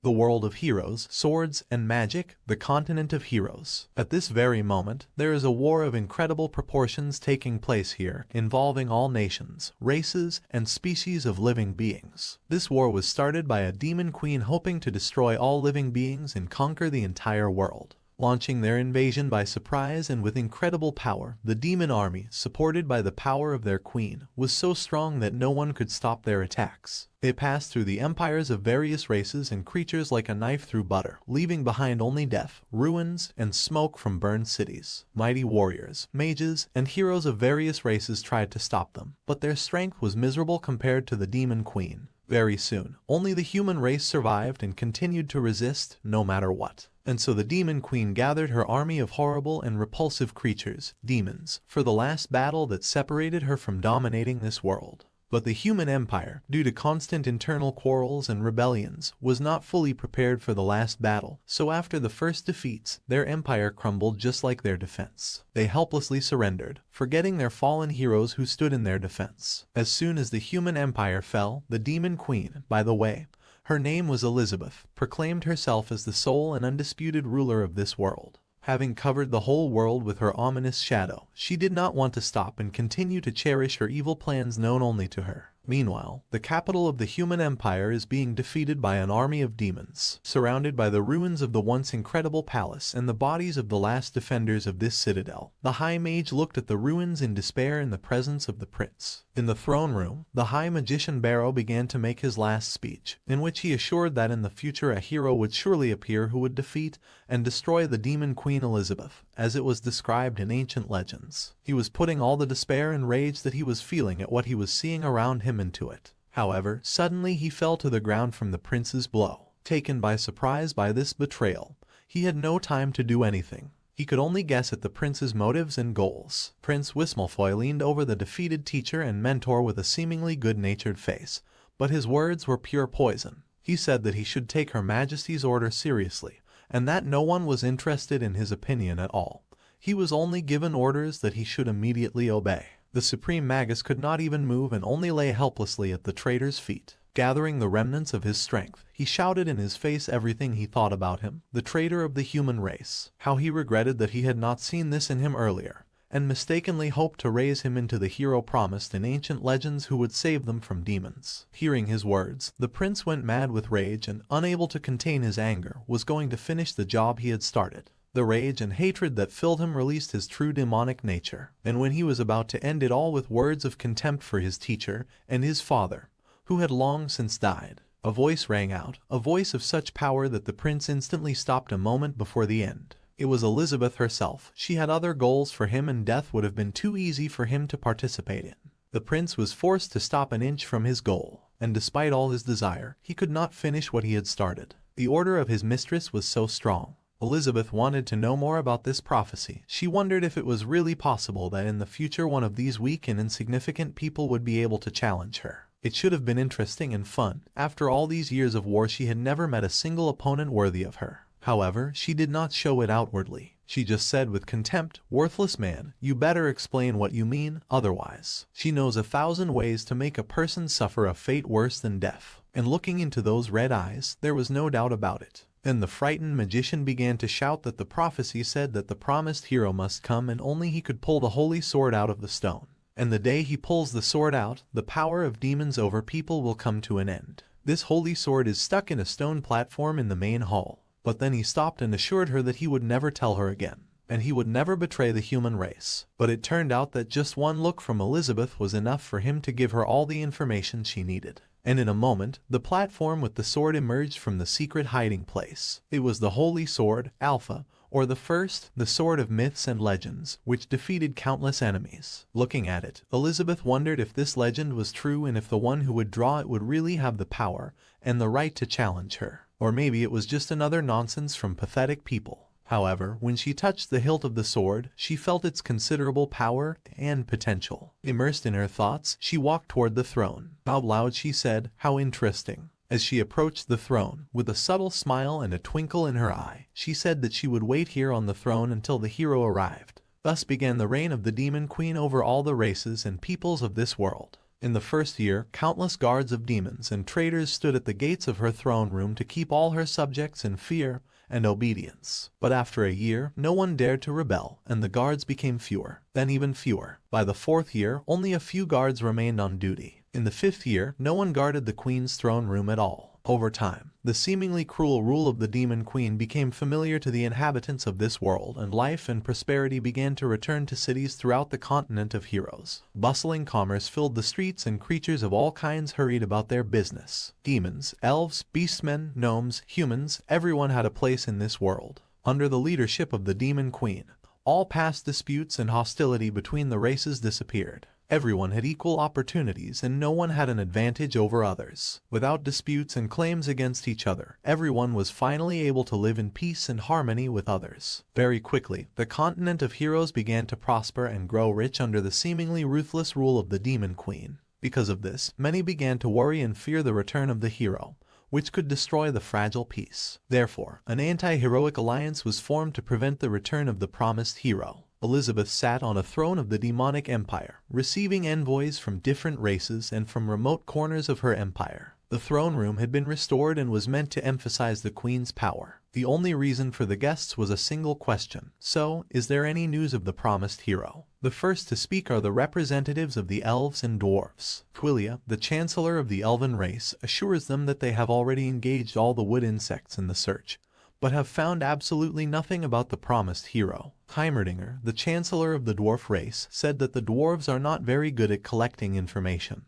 The world of heroes, swords, and magic, the continent of heroes. At this very moment, there is a war of incredible proportions taking place here, involving all nations, races, and species of living beings. This war was started by a demon queen hoping to destroy all living beings and conquer the entire world. Launching their invasion by surprise and with incredible power, the demon army, supported by the power of their queen, was so strong that no one could stop their attacks. They passed through the empires of various races and creatures like a knife through butter, leaving behind only death, ruins, and smoke from burned cities. Mighty warriors, mages, and heroes of various races tried to stop them, but their strength was miserable compared to the demon queen. Very soon, only the human race survived and continued to resist, no matter what. And so the demon queen gathered her army of horrible and repulsive creatures, demons, for the last battle that separated her from dominating this world. But the human empire, due to constant internal quarrels and rebellions, was not fully prepared for the last battle, so after the first defeats, their empire crumbled just like their defense. They helplessly surrendered, forgetting their fallen heroes who stood in their defense. As soon as the human empire fell, the demon queen, by the way, her name was Elizabeth, proclaimed herself as the sole and undisputed ruler of this world. Having covered the whole world with her ominous shadow, she did not want to stop and continue to cherish her evil plans known only to her. Meanwhile, the capital of the human empire is being defeated by an army of demons. Surrounded by the ruins of the once incredible palace and the bodies of the last defenders of this citadel, the High Mage looked at the ruins in despair in the presence of the prince. In the throne room, the High Magician Barrow began to make his last speech, in which he assured that in the future a hero would surely appear who would defeat and destroy the demon Queen Elizabeth, as it was described in ancient legends. He was putting all the despair and rage that he was feeling at what he was seeing around him into it. However, suddenly he fell to the ground from the prince's blow. Taken by surprise by this betrayal, he had no time to do anything. He could only guess at the prince's motives and goals. Prince Wismalfoy leaned over the defeated teacher and mentor with a seemingly good-natured face, but his words were pure poison. He said that he should take Her Majesty's order seriously, and that no one was interested in his opinion at all. He was only given orders that he should immediately obey. The Supreme Magus could not even move and only lay helplessly at the traitor's feet. Gathering the remnants of his strength, he shouted in his face everything he thought about him, the traitor of the human race. How he regretted that he had not seen this in him earlier, and mistakenly hoped to raise him into the hero promised in ancient legends who would save them from demons. Hearing his words, the prince went mad with rage and, unable to contain his anger, was going to finish the job he had started. The rage and hatred that filled him released his true demonic nature, and when he was about to end it all with words of contempt for his teacher and his father, who had long since died, a voice rang out, a voice of such power that the prince instantly stopped a moment before the end. It was Elizabeth herself. She had other goals for him and death would have been too easy for him to participate in. The prince was forced to stop an inch from his goal, and despite all his desire, he could not finish what he had started. The order of his mistress was so strong. Elizabeth wanted to know more about this prophecy. She wondered if it was really possible that in the future one of these weak and insignificant people would be able to challenge her. It should have been interesting and fun. After all these years of war, she had never met a single opponent worthy of her. However, she did not show it outwardly. She just said with contempt, "Worthless man, you better explain what you mean, otherwise." She knows 1,000 ways to make a person suffer a fate worse than death. And looking into those red eyes, there was no doubt about it. Then the frightened magician began to shout that the prophecy said that the promised hero must come and only he could pull the holy sword out of the stone. And the day he pulls the sword out, the power of demons over people will come to an end. This holy sword is stuck in a stone platform in the main hall. But then he stopped and assured her that he would never tell her again, and he would never betray the human race. But it turned out that just one look from Elizabeth was enough for him to give her all the information she needed. And in a moment, the platform with the sword emerged from the secret hiding place. It was the Holy Sword, Alpha, or the first, the sword of myths and legends, which defeated countless enemies. Looking at it, Elizabeth wondered if this legend was true and if the one who would draw it would really have the power and the right to challenge her. Or maybe it was just another nonsense from pathetic people. However, when she touched the hilt of the sword, she felt its considerable power and potential. Immersed in her thoughts, she walked toward the throne. Out loud she said, "How interesting." As she approached the throne, with a subtle smile and a twinkle in her eye, she said that she would wait here on the throne until the hero arrived. Thus began the reign of the Demon Queen over all the races and peoples of this world. In the first year, countless guards of demons and traitors stood at the gates of her throne room to keep all her subjects in fear and obedience. But after a year, no one dared to rebel, and the guards became fewer, then even fewer. By the fourth year, only a few guards remained on duty. In the fifth year, no one guarded the queen's throne room at all. Over time, the seemingly cruel rule of the demon queen became familiar to the inhabitants of this world, and life and prosperity began to return to cities throughout the continent of heroes. Bustling commerce filled the streets, and creatures of all kinds hurried about their business. Demons, elves, beastmen, gnomes, humans, everyone had a place in this world. Under the leadership of the demon queen, all past disputes and hostility between the races disappeared. Everyone had equal opportunities, and no one had an advantage over others. Without disputes and claims against each other, everyone was finally able to live in peace and harmony with others. Very quickly, the continent of heroes began to prosper and grow rich under the seemingly ruthless rule of the demon queen. Because of this, many began to worry and fear the return of the hero, which could destroy the fragile peace. Therefore, an anti-heroic alliance was formed to prevent the return of the promised hero. Elizabeth sat on a throne of the demonic empire, receiving envoys from different races and from remote corners of her empire. The throne room had been restored and was meant to emphasize the queen's power. The only reason for the guests was a single question: so, is there any news of the promised hero? The first to speak are the representatives of the elves and dwarves. Twilia, the chancellor of the elven race, assures them that they have already engaged all the wood insects in the search, but have found absolutely nothing about the promised hero. Heimerdinger, the chancellor of the dwarf race, said that the dwarves are not very good at collecting information,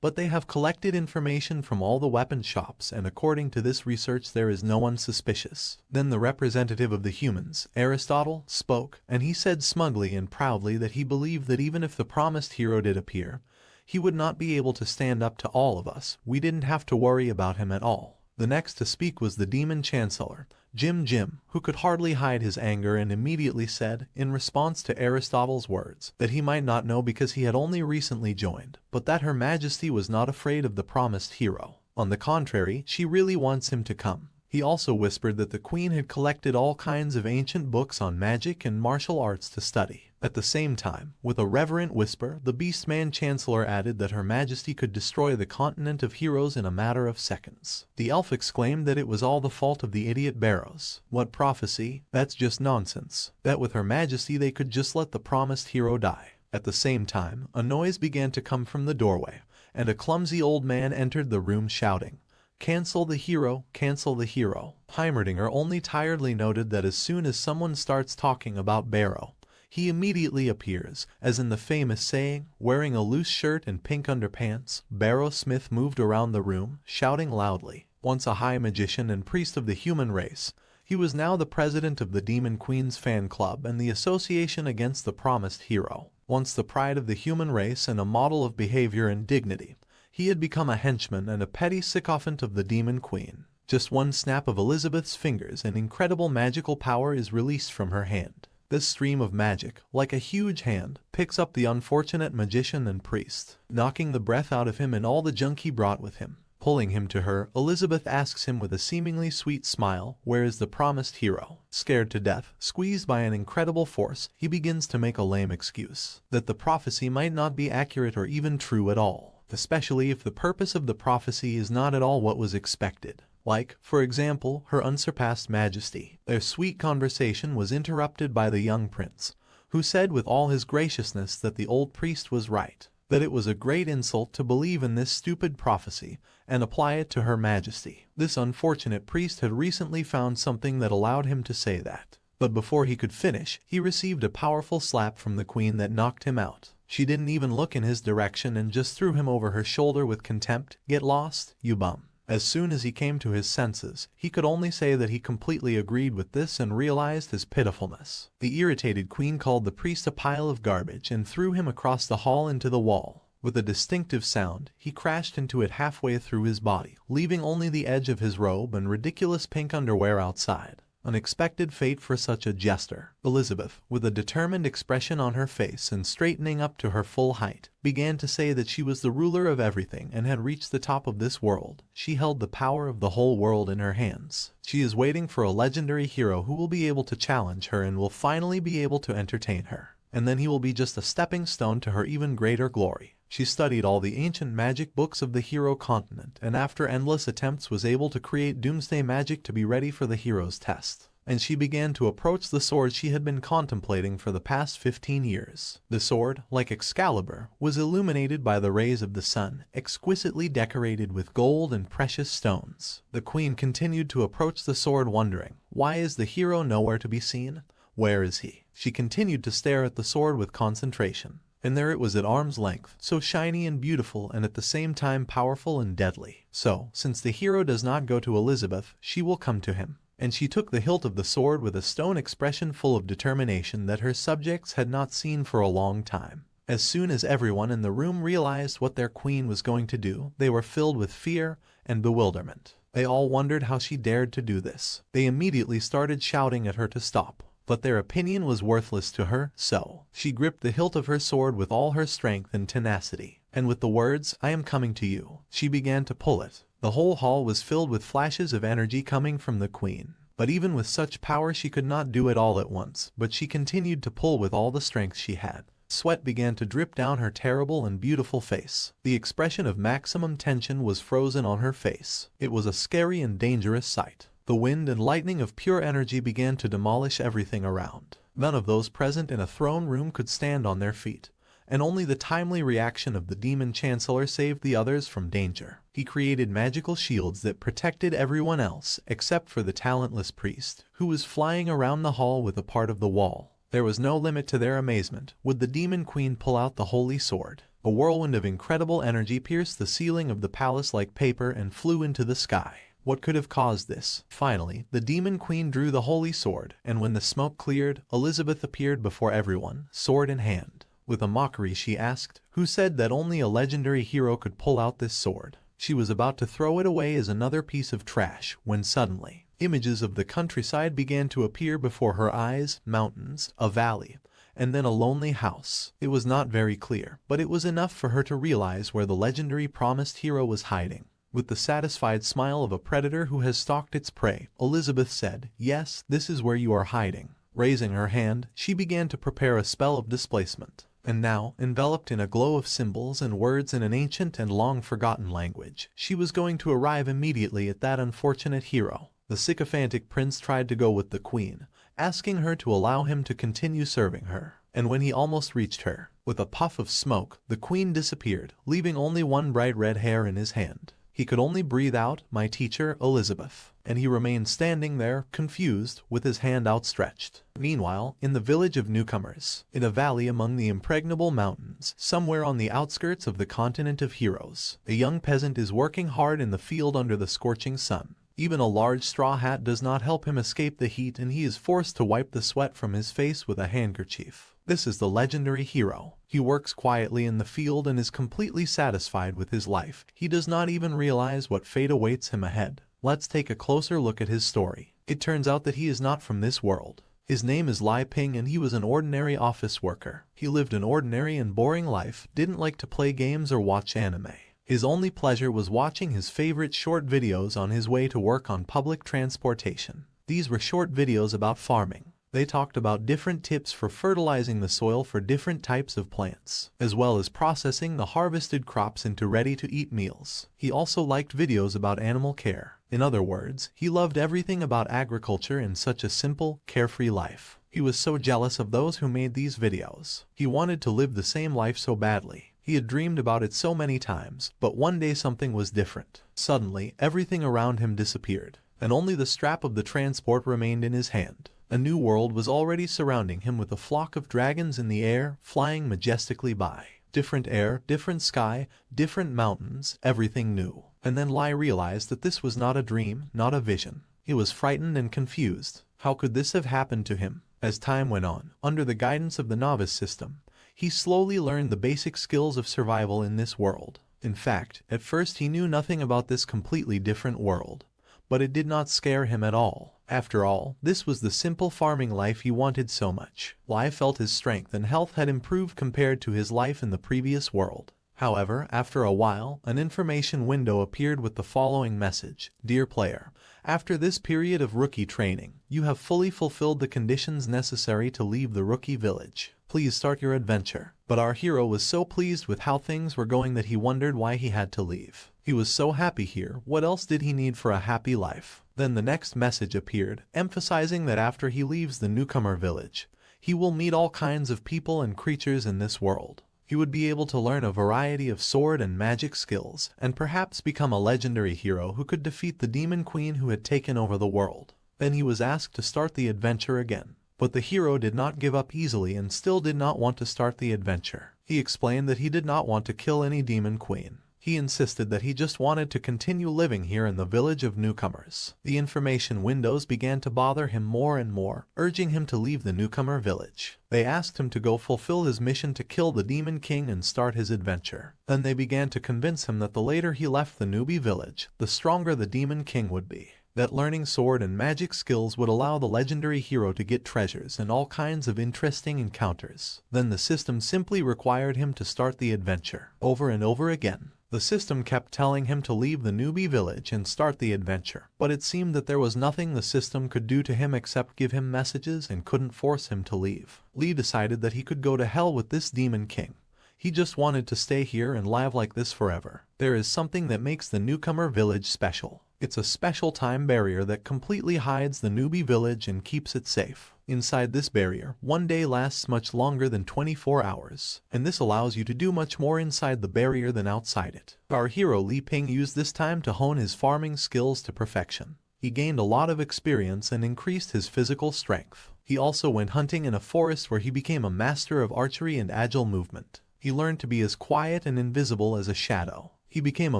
but they have collected information from all the weapon shops, and according to this research there is no one suspicious. Then the representative of the humans, Aristotle, spoke, and he said smugly and proudly that he believed that even if the promised hero did appear, he would not be able to stand up to all of us. We didn't have to worry about him at all. The next to speak was the demon chancellor, Jim, who could hardly hide his anger, and immediately said, in response to Aristotle's words, that he might not know because he had only recently joined, but that Her Majesty was not afraid of the promised hero. On the contrary, she really wants him to come. He also whispered that the queen had collected all kinds of ancient books on magic and martial arts to study. At the same time, with a reverent whisper, the Beastman Chancellor added that Her Majesty could destroy the continent of heroes in a matter of seconds. The elf exclaimed that it was all the fault of the idiot Barrows. What prophecy? That's just nonsense. That with Her Majesty they could just let the promised hero die. At the same time, a noise began to come from the doorway, and a clumsy old man entered the room shouting, "Cancel the hero, cancel the hero." Heimerdinger only tiredly noted that as soon as someone starts talking about Barrow, he immediately appears, as in the famous saying, wearing a loose shirt and pink underpants. Barrow Smith moved around the room, shouting loudly. Once a high magician and priest of the human race, he was now the president of the Demon Queen's fan club and the Association Against the Promised Hero. Once the pride of the human race and a model of behavior and dignity, he had become a henchman and a petty sycophant of the Demon Queen. Just one snap of Elizabeth's fingers and incredible magical power is released from her hand. This stream of magic, like a huge hand, picks up the unfortunate magician and priest, knocking the breath out of him and all the junk he brought with him. Pulling him to her, Elizabeth asks him with a seemingly sweet smile, where is the promised hero? Scared to death, squeezed by an incredible force, he begins to make a lame excuse, that the prophecy might not be accurate or even true at all, especially if the purpose of the prophecy is not at all what was expected. Like, for example, Her Unsurpassed Majesty. Their sweet conversation was interrupted by the young prince, who said with all his graciousness that the old priest was right, that it was a great insult to believe in this stupid prophecy and apply it to Her Majesty. This unfortunate priest had recently found something that allowed him to say that. But before he could finish, he received a powerful slap from the queen that knocked him out. She didn't even look in his direction and just threw him over her shoulder with contempt. "Get lost, you bum." As soon as he came to his senses, he could only say that he completely agreed with this and realized his pitifulness. The irritated queen called the priest a pile of garbage and threw him across the hall into the wall. With a distinctive sound, he crashed into it halfway through his body, leaving only the edge of his robe and ridiculous pink underwear outside. Unexpected fate for such a jester. Elizabeth, with a determined expression on her face and straightening up to her full height, began to say that she was the ruler of everything and had reached the top of this world. She held the power of the whole world in her hands. She is waiting for a legendary hero who will be able to challenge her and will finally be able to entertain her. And then he will be just a stepping stone to her even greater glory. She studied all the ancient magic books of the hero continent and after endless attempts was able to create doomsday magic to be ready for the hero's test. And she began to approach the sword she had been contemplating for the past 15 years. The sword, like Excalibur, was illuminated by the rays of the sun, exquisitely decorated with gold and precious stones. The queen continued to approach the sword wondering, why is the hero nowhere to be seen? Where is he? She continued to stare at the sword with concentration. And there it was at arm's length, so shiny and beautiful and at the same time powerful and deadly. So, since the hero does not go to Elizabeth, she will come to him. And she took the hilt of the sword with a stone expression full of determination that her subjects had not seen for a long time. As soon as everyone in the room realized what their queen was going to do, they were filled with fear and bewilderment. They all wondered how she dared to do this. They immediately started shouting at her to stop. But their opinion was worthless to her, so she gripped the hilt of her sword with all her strength and tenacity. And with the words, "I am coming to you," she began to pull it. The whole hall was filled with flashes of energy coming from the queen. But even with such power she could not do it all at once, but she continued to pull with all the strength she had. Sweat began to drip down her terrible and beautiful face. The expression of maximum tension was frozen on her face. It was a scary and dangerous sight. The wind and lightning of pure energy began to demolish everything around. None of those present in a throne room could stand on their feet. And only the timely reaction of the demon chancellor saved the others from danger. He created magical shields that protected everyone else except for the talentless priest, who was flying around the hall with a part of the wall. There was no limit to their amazement. Would the demon queen pull out the holy sword? A whirlwind of incredible energy pierced the ceiling of the palace like paper and flew into the sky. What could have caused this? Finally, the demon queen drew the holy sword, and when the smoke cleared, Elizabeth appeared before everyone, sword in hand. With a mockery she asked, "Who said that only a legendary hero could pull out this sword?" She was about to throw it away as another piece of trash, when suddenly, images of the countryside began to appear before her eyes, mountains, a valley, and then a lonely house. It was not very clear, but it was enough for her to realize where the legendary promised hero was hiding. With the satisfied smile of a predator who has stalked its prey, Elizabeth said, "Yes, this is where you are hiding." Raising her hand, she began to prepare a spell of displacement. And now, enveloped in a glow of symbols and words in an ancient and long-forgotten language, she was going to arrive immediately at that unfortunate hero. The sycophantic prince tried to go with the queen, asking her to allow him to continue serving her. And when he almost reached her, with a puff of smoke, the queen disappeared, leaving only one bright red hair in his hand. He could only breathe out, "My teacher, Elizabeth." And he remained standing there, confused, with his hand outstretched. Meanwhile, in the village of newcomers, in a valley among the impregnable mountains, somewhere on the outskirts of the continent of heroes, a young peasant is working hard in the field under the scorching sun. Even a large straw hat does not help him escape the heat and he is forced to wipe the sweat from his face with a handkerchief. This is the legendary hero. He works quietly in the field and is completely satisfied with his life. He does not even realize what fate awaits him ahead. Let's take a closer look at his story. It turns out that he is not from this world. His name is Lai Ping and he was an ordinary office worker. He lived an ordinary and boring life, didn't like to play games or watch anime. His only pleasure was watching his favorite short videos on his way to work on public transportation. These were short videos about farming. They talked about different tips for fertilizing the soil for different types of plants, as well as processing the harvested crops into ready-to-eat meals. He also liked videos about animal care. In other words, he loved everything about agriculture and such a simple, carefree life. He was so jealous of those who made these videos. He wanted to live the same life so badly. He had dreamed about it so many times, but one day something was different. Suddenly, everything around him disappeared, and only the strap of the transport remained in his hand. A new world was already surrounding him with a flock of dragons in the air, flying majestically by. Different air, different sky, different mountains, everything new. And then Lai realized that this was not a dream, not a vision. He was frightened and confused. How could this have happened to him? As time went on, under the guidance of the novice system, he slowly learned the basic skills of survival in this world. In fact, at first he knew nothing about this completely different world. But it did not scare him at all. After all, this was the simple farming life he wanted so much. Lai felt his strength and health had improved compared to his life in the previous world. However, after a while, an information window appeared with the following message: "Dear player, After this period of rookie training, you have fully fulfilled the conditions necessary to leave the rookie village. Please start your adventure. But our hero was so pleased with how things were going that he wondered why he had to leave. He was so happy here, what else did he need for a happy life? Then the next message appeared, emphasizing that after he leaves the newcomer village, he will meet all kinds of people and creatures in this world. He would be able to learn a variety of sword and magic skills, and perhaps become a legendary hero who could defeat the demon queen who had taken over the world. Then he was asked to start the adventure again. But the hero did not give up easily and still did not want to start the adventure. He explained that he did not want to kill any demon queen. He insisted that he just wanted to continue living here in the village of newcomers. The information windows began to bother him more and more, urging him to leave the newcomer village. They asked him to go fulfill his mission to kill the demon king and start his adventure. Then they began to convince him that the later he left the newbie village, the stronger the demon king would be. That learning sword and magic skills would allow the legendary hero to get treasures and all kinds of interesting encounters. Then the system simply required him to start the adventure. Over and over again, the system kept telling him to leave the newbie village and start the adventure. But it seemed that there was nothing the system could do to him except give him messages and couldn't force him to leave. Lee decided that he could go to hell with this demon king. He just wanted to stay here and live like this forever. There is something that makes the newcomer village special. It's a special time barrier that completely hides the newbie village and keeps it safe. Inside this barrier, one day lasts much longer than 24 hours, and this allows you to do much more inside the barrier than outside it. Our hero Li Ping used this time to hone his farming skills to perfection. He gained a lot of experience and increased his physical strength. He also went hunting in a forest where he became a master of archery and agile movement. He learned to be as quiet and invisible as a shadow. He became a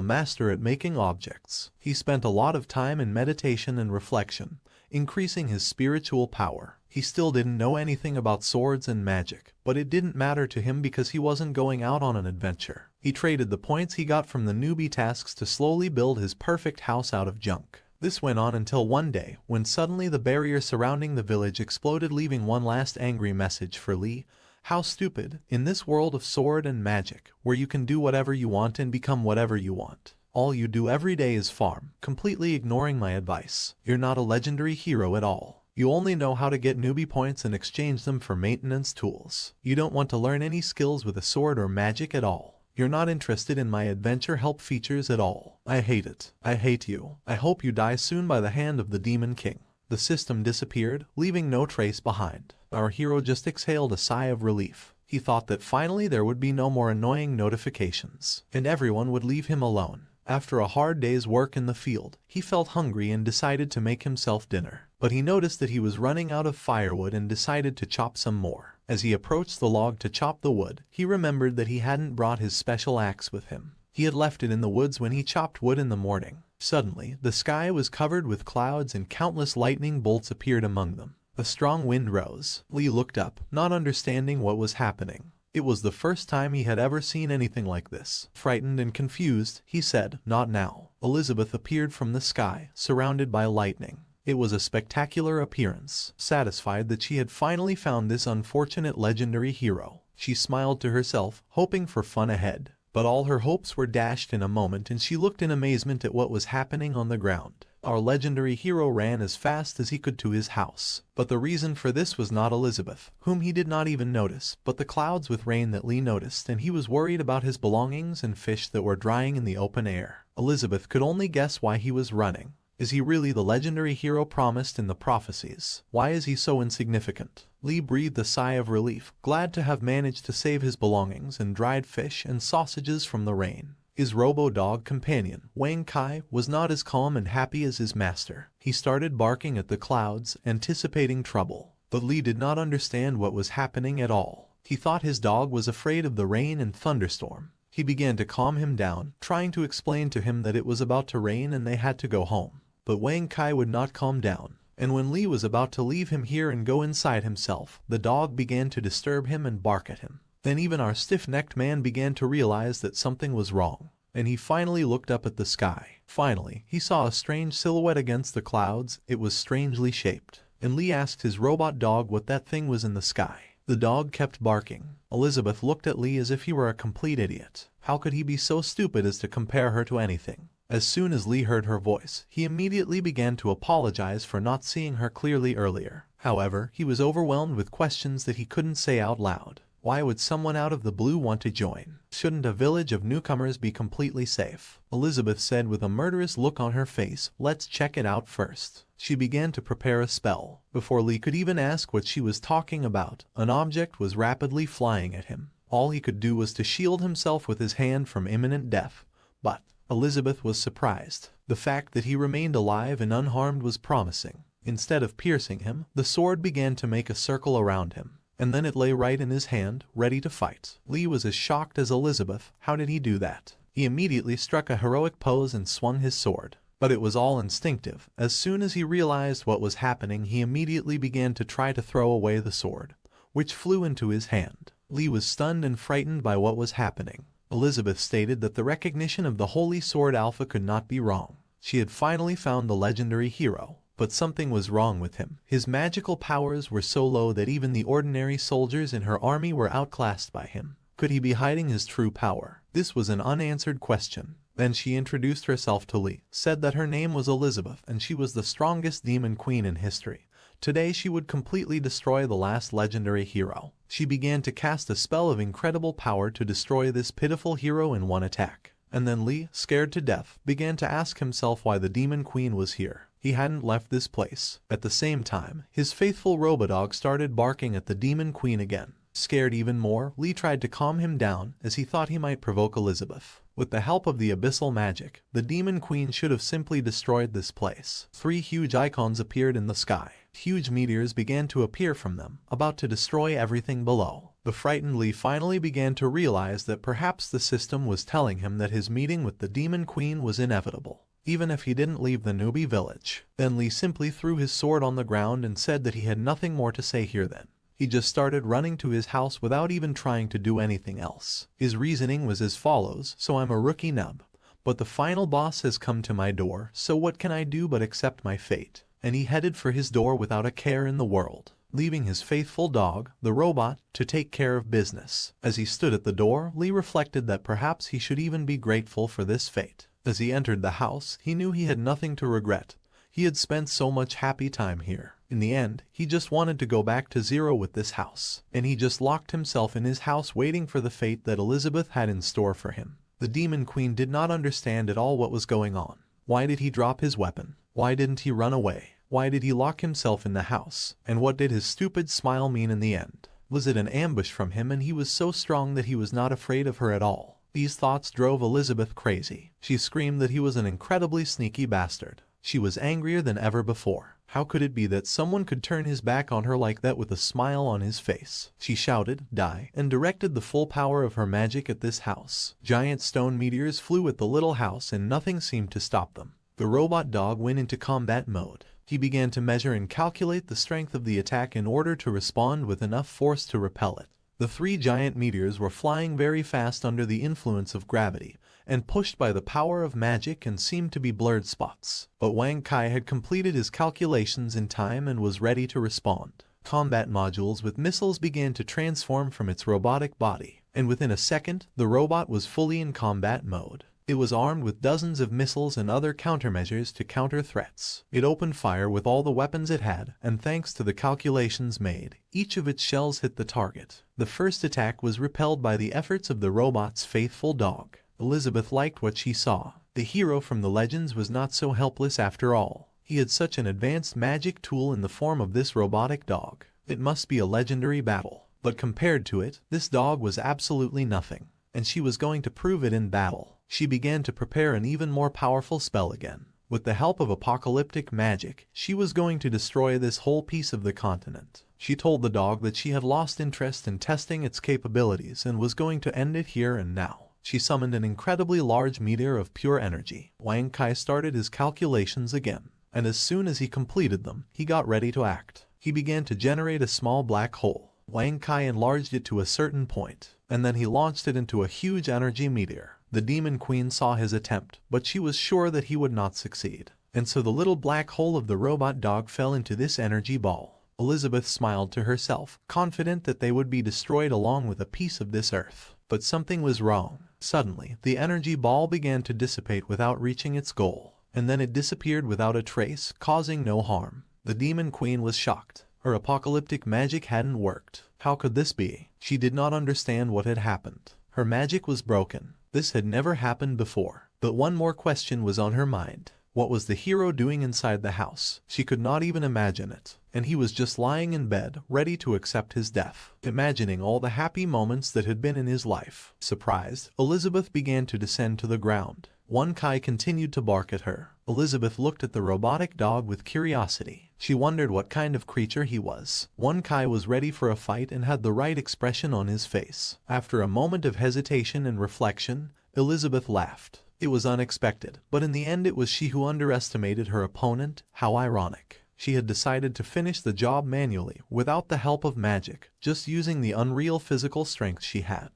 master at making objects. He spent a lot of time in meditation and reflection, increasing his spiritual power. He still didn't know anything about swords and magic, but it didn't matter to him because he wasn't going out on an adventure. He traded the points he got from the newbie tasks to slowly build his perfect house out of junk. This went on until one day, when suddenly the barrier surrounding the village exploded, leaving one last angry message for Li. How stupid, in this world of sword and magic, where you can do whatever you want and become whatever you want. All you do every day is farm, completely ignoring my advice. You're not a legendary hero at all. You only know how to get newbie points and exchange them for maintenance tools. You don't want to learn any skills with a sword or magic at all. You're not interested in my adventure help features at all. I hate it. I hate you. I hope you die soon by the hand of the Demon King. The system disappeared, leaving no trace behind. Our hero just exhaled a sigh of relief. He thought that finally there would be no more annoying notifications, and everyone would leave him alone. After a hard day's work in the field, he felt hungry and decided to make himself dinner. But he noticed that he was running out of firewood and decided to chop some more. As he approached the log to chop the wood, he remembered that he hadn't brought his special axe with him. He had left it in the woods when he chopped wood in the morning. Suddenly, the sky was covered with clouds and countless lightning bolts appeared among them. A strong wind rose. Lee looked up, not understanding what was happening. It was the first time he had ever seen anything like this. Frightened and confused, he said, "Not now." Elizabeth appeared from the sky, surrounded by lightning. It was a spectacular appearance. Satisfied that she had finally found this unfortunate legendary hero, she smiled to herself, hoping for fun ahead. But all her hopes were dashed in a moment and she looked in amazement at what was happening on the ground. Our legendary hero ran as fast as he could to his house. But the reason for this was not Elizabeth, whom he did not even notice, but the clouds with rain that Lee noticed, and he was worried about his belongings and fish that were drying in the open air. Elizabeth could only guess why he was running. Is he really the legendary hero promised in the prophecies? Why is he so insignificant? Lee breathed a sigh of relief, glad to have managed to save his belongings and dried fish and sausages from the rain. His robo-dog companion, Wang Kai, was not as calm and happy as his master. He started barking at the clouds, anticipating trouble. But Lee did not understand what was happening at all. He thought his dog was afraid of the rain and thunderstorm. He began to calm him down, trying to explain to him that it was about to rain and they had to go home. But Wang Kai would not calm down. And when Lee was about to leave him here and go inside himself, the dog began to disturb him and bark at him. Then even our stiff-necked man began to realize that something was wrong, and he finally looked up at the sky. Finally, he saw a strange silhouette against the clouds. It was strangely shaped, and Lee asked his robot dog what that thing was in the sky. The dog kept barking. Elizabeth looked at Lee as if he were a complete idiot. How could he be so stupid as to compare her to anything? As soon as Lee heard her voice, he immediately began to apologize for not seeing her clearly earlier. However, he was overwhelmed with questions that he couldn't say out loud. Why would someone out of the blue want to join? Shouldn't a village of newcomers be completely safe? Elizabeth said with a murderous look on her face. Let's check it out first. She began to prepare a spell. Before Lee could even ask what she was talking about, an object was rapidly flying at him. All he could do was to shield himself with his hand from imminent death. But Elizabeth was surprised. The fact that he remained alive and unharmed was promising. Instead of piercing him, the sword began to make a circle around him. And then it lay right in his hand, ready to fight. Lee was as shocked as Elizabeth. How did he do that? He immediately struck a heroic pose and swung his sword. But it was all instinctive. As soon as he realized what was happening, he immediately began to try to throw away the sword, which flew into his hand. Lee was stunned and frightened by what was happening. Elizabeth stated that the recognition of the Holy Sword Alpha could not be wrong. She had finally found the legendary hero. But something was wrong with him. His magical powers were so low that even the ordinary soldiers in her army were outclassed by him. Could he be hiding his true power? This was an unanswered question. Then she introduced herself to Lee, said that her name was Elizabeth and she was the strongest demon queen in history. Today she would completely destroy the last legendary hero. She began to cast a spell of incredible power to destroy this pitiful hero in one attack. And then Lee, scared to death, began to ask himself why the demon queen was here. He hadn't left this place. At the same time, his faithful robodog started barking at the demon queen again. Scared even more, Lee tried to calm him down as he thought he might provoke Elizabeth. With the help of the abyssal magic, the demon queen should have simply destroyed this place. 3 huge icons appeared in the sky. Huge meteors began to appear from them, about to destroy everything below. The frightened Lee finally began to realize that perhaps the system was telling him that his meeting with the demon queen was inevitable, even if he didn't leave the newbie village. Then Lee simply threw his sword on the ground and said that he had nothing more to say here then. He just started running to his house without even trying to do anything else. His reasoning was as follows: so I'm a rookie nub, but the final boss has come to my door, so what can I do but accept my fate? And he headed for his door without a care in the world, leaving his faithful dog, the robot, to take care of business. As he stood at the door, Lee reflected that perhaps he should even be grateful for this fate. As he entered the house, he knew he had nothing to regret. He had spent so much happy time here. In the end, he just wanted to go back to zero with this house. And he just locked himself in his house waiting for the fate that Elizabeth had in store for him. The demon queen did not understand at all what was going on. Why did he drop his weapon? Why didn't he run away? Why did he lock himself in the house? And what did his stupid smile mean in the end? Was it an ambush from him and he was so strong that he was not afraid of her at all? These thoughts drove Elizabeth crazy. She screamed that he was an incredibly sneaky bastard. She was angrier than ever before. How could it be that someone could turn his back on her like that with a smile on his face? She shouted, "Die," and directed the full power of her magic at this house. Giant stone meteors flew at the little house and nothing seemed to stop them. The robot dog went into combat mode. He began to measure and calculate the strength of the attack in order to respond with enough force to repel it. The 3 giant meteors were flying very fast under the influence of gravity, and pushed by the power of magic and seemed to be blurred spots. But Wang Kai had completed his calculations in time and was ready to respond. Combat modules with missiles began to transform from its robotic body, and within a second, the robot was fully in combat mode. It was armed with dozens of missiles and other countermeasures to counter threats. It opened fire with all the weapons it had, and thanks to the calculations made, each of its shells hit the target. The first attack was repelled by the efforts of the robot's faithful dog. Elizabeth liked what she saw. The hero from the legends was not so helpless after all. He had such an advanced magic tool in the form of this robotic dog. It must be a legendary battle. But compared to it, this dog was absolutely nothing. And she was going to prove it in battle. She began to prepare an even more powerful spell again. With the help of apocalyptic magic, she was going to destroy this whole piece of the continent. She told the dog that she had lost interest in testing its capabilities and was going to end it here and now. She summoned an incredibly large meteor of pure energy. Wang Kai started his calculations again, and as soon as he completed them, he got ready to act. He began to generate a small black hole. Wang Kai enlarged it to a certain point, and then he launched it into a huge energy meteor. The demon queen saw his attempt, but she was sure that he would not succeed. And so the little black hole of the robot dog fell into this energy ball. Elizabeth smiled to herself, confident that they would be destroyed along with a piece of this earth. But something was wrong. Suddenly, the energy ball began to dissipate without reaching its goal, and then it disappeared without a trace, causing no harm. The demon queen was shocked. Her apocalyptic magic hadn't worked. How could this be? She did not understand what had happened. Her magic was broken. This had never happened before. But one more question was on her mind. What was the hero doing inside the house? She could not even imagine it. And he was just lying in bed, ready to accept his death, imagining all the happy moments that had been in his life. Surprised, Elizabeth began to descend to the ground. One Kai continued to bark at her. Elizabeth looked at the robotic dog with curiosity. She wondered what kind of creature he was. One Kai was ready for a fight and had the right expression on his face. After a moment of hesitation and reflection, Elizabeth laughed. It was unexpected, but in the end it was she who underestimated her opponent. How ironic. She had decided to finish the job manually, without the help of magic, just using the unreal physical strength she had.